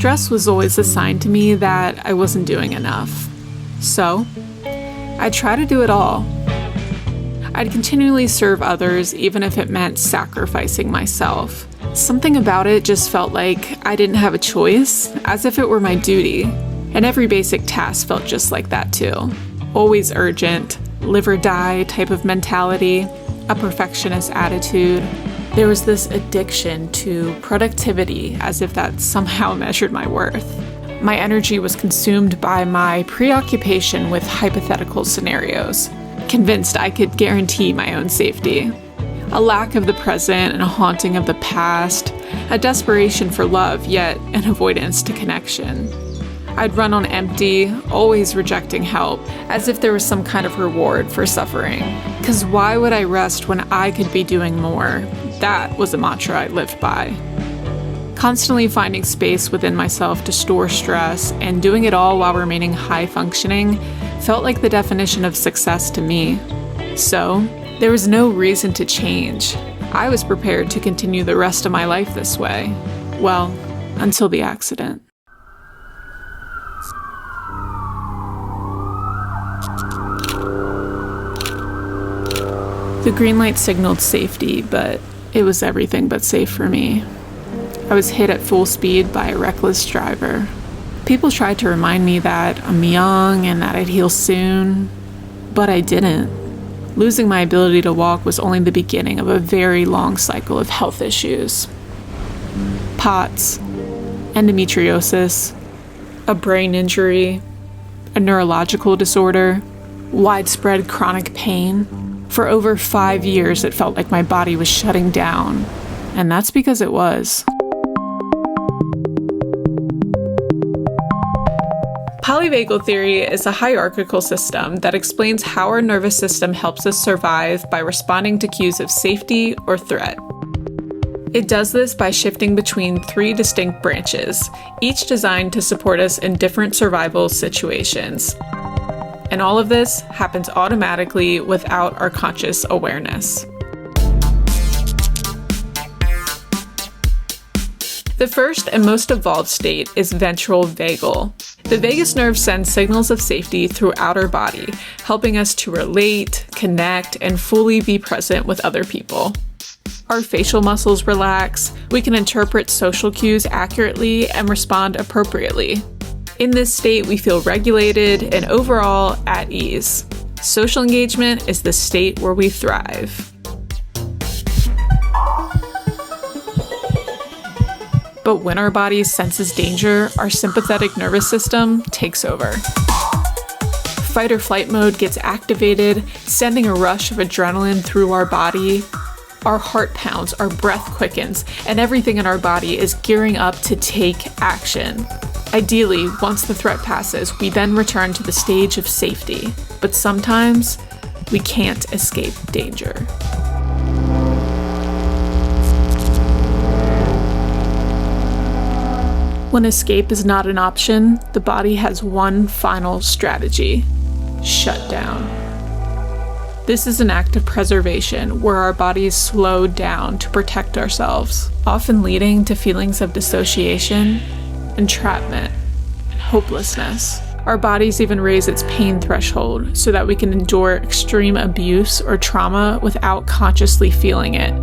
stress was always a sign to me that I wasn't doing enough. So, I'd try to do it all. I'd continually serve others, even if it meant sacrificing myself. Something about it just felt like I didn't have a choice, as if it were my duty. And every basic task felt just like that too. Always urgent, live or die type of mentality, a perfectionist attitude. There was this addiction to productivity, as if that somehow measured my worth. My energy was consumed by my preoccupation with hypothetical scenarios, convinced I could guarantee my own safety. A lack of the present and a haunting of the past, a desperation for love, yet an avoidance to connection. I'd run on empty, always rejecting help, as if there was some kind of reward for suffering. 'Cause why would I rest when I could be doing more? That was a mantra I lived by. Constantly finding space within myself to store stress and doing it all while remaining high functioning felt like the definition of success to me. So, there was no reason to change. I was prepared to continue the rest of my life this way. Well, until the accident. The green light signaled safety, but it was everything but safe for me. I was hit at full speed by a reckless driver. People tried to remind me that I'm young and that I'd heal soon, but I didn't. Losing my ability to walk was only the beginning of a very long cycle of health issues. POTS, endometriosis, a brain injury, a neurological disorder, widespread chronic pain. For over 5 years, it felt like my body was shutting down, and that's because it was. Polyvagal theory is a hierarchical system that explains how our nervous system helps us survive by responding to cues of safety or threat. It does this by shifting between 3 distinct branches, each designed to support us in different survival situations. And all of this happens automatically without our conscious awareness. The first and most evolved state is ventral vagal. The vagus nerve sends signals of safety throughout our body, helping us to relate, connect, and fully be present with other people. Our facial muscles relax, we can interpret social cues accurately and respond appropriately. In this state, we feel regulated and overall at ease. Social engagement is the state where we thrive. But when our body senses danger, our sympathetic nervous system takes over. Fight or flight mode gets activated, sending a rush of adrenaline through our body. Our heart pounds, our breath quickens, and everything in our body is gearing up to take action. Ideally, once the threat passes, we then return to the stage of safety. But sometimes, we can't escape danger. When escape is not an option, the body has one final strategy: shutdown. This is an act of preservation where our bodies slow down to protect ourselves, often leading to feelings of dissociation, entrapment, and hopelessness. Our bodies even raise its pain threshold so that we can endure extreme abuse or trauma without consciously feeling it,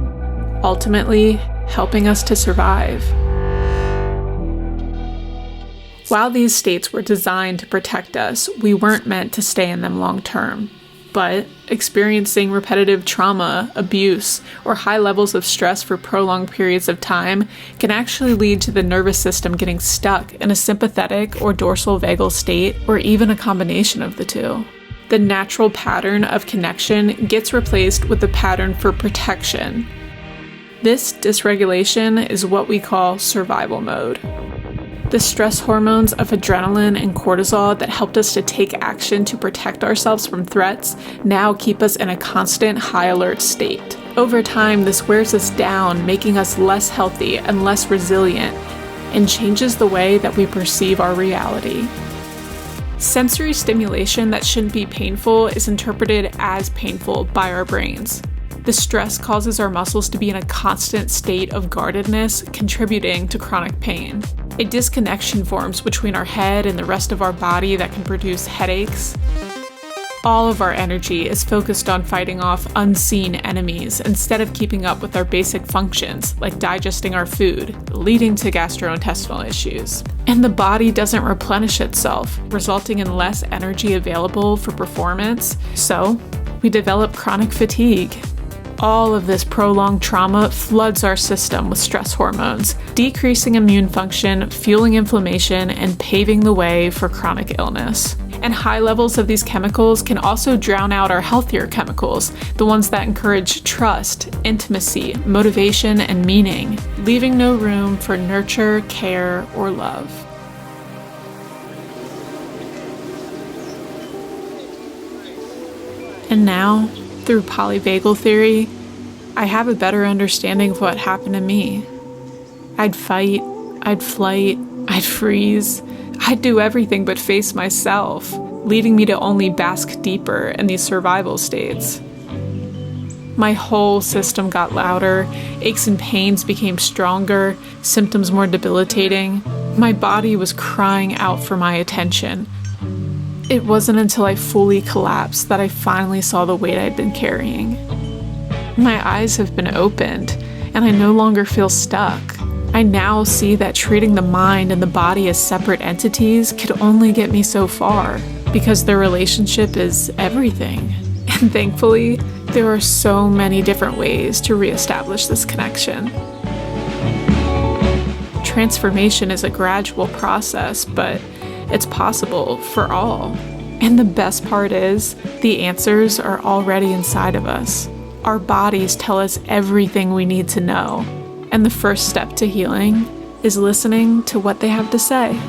ultimately helping us to survive. While these states were designed to protect us, we weren't meant to stay in them long term. But experiencing repetitive trauma, abuse, or high levels of stress for prolonged periods of time can actually lead to the nervous system getting stuck in a sympathetic or dorsal vagal state, or even a combination of the two. The natural pattern of connection gets replaced with the pattern for protection. This dysregulation is what we call survival mode. The stress hormones of adrenaline and cortisol that helped us to take action to protect ourselves from threats now keep us in a constant high alert state. Over time, this wears us down, making us less healthy and less resilient, and changes the way that we perceive our reality. Sensory stimulation that shouldn't be painful is interpreted as painful by our brains. The stress causes our muscles to be in a constant state of guardedness, contributing to chronic pain. A disconnection forms between our head and the rest of our body that can produce headaches. All of our energy is focused on fighting off unseen enemies instead of keeping up with our basic functions, like digesting our food, leading to gastrointestinal issues. And the body doesn't replenish itself, resulting in less energy available for performance, so we develop chronic fatigue. All of this prolonged trauma floods our system with stress hormones, decreasing immune function, fueling inflammation, and paving the way for chronic illness. And high levels of these chemicals can also drown out our healthier chemicals, the ones that encourage trust, intimacy, motivation, and meaning, leaving no room for nurture, care, or love. And now, through Polyvagal Theory, I have a better understanding of what happened to me. I'd fight, I'd flight, I'd freeze, I'd do everything but face myself, leading me to only bask deeper in these survival states. My whole system got louder, aches and pains became stronger, symptoms more debilitating. My body was crying out for my attention. It wasn't until I fully collapsed that I finally saw the weight I'd been carrying. My eyes have been opened, and I no longer feel stuck. I now see that treating the mind and the body as separate entities could only get me so far, because their relationship is everything. And thankfully, there are so many different ways to reestablish this connection. Transformation is a gradual process, but it's possible for all. And the best part is, the answers are already inside of us. Our bodies tell us everything we need to know. And the first step to healing is listening to what they have to say.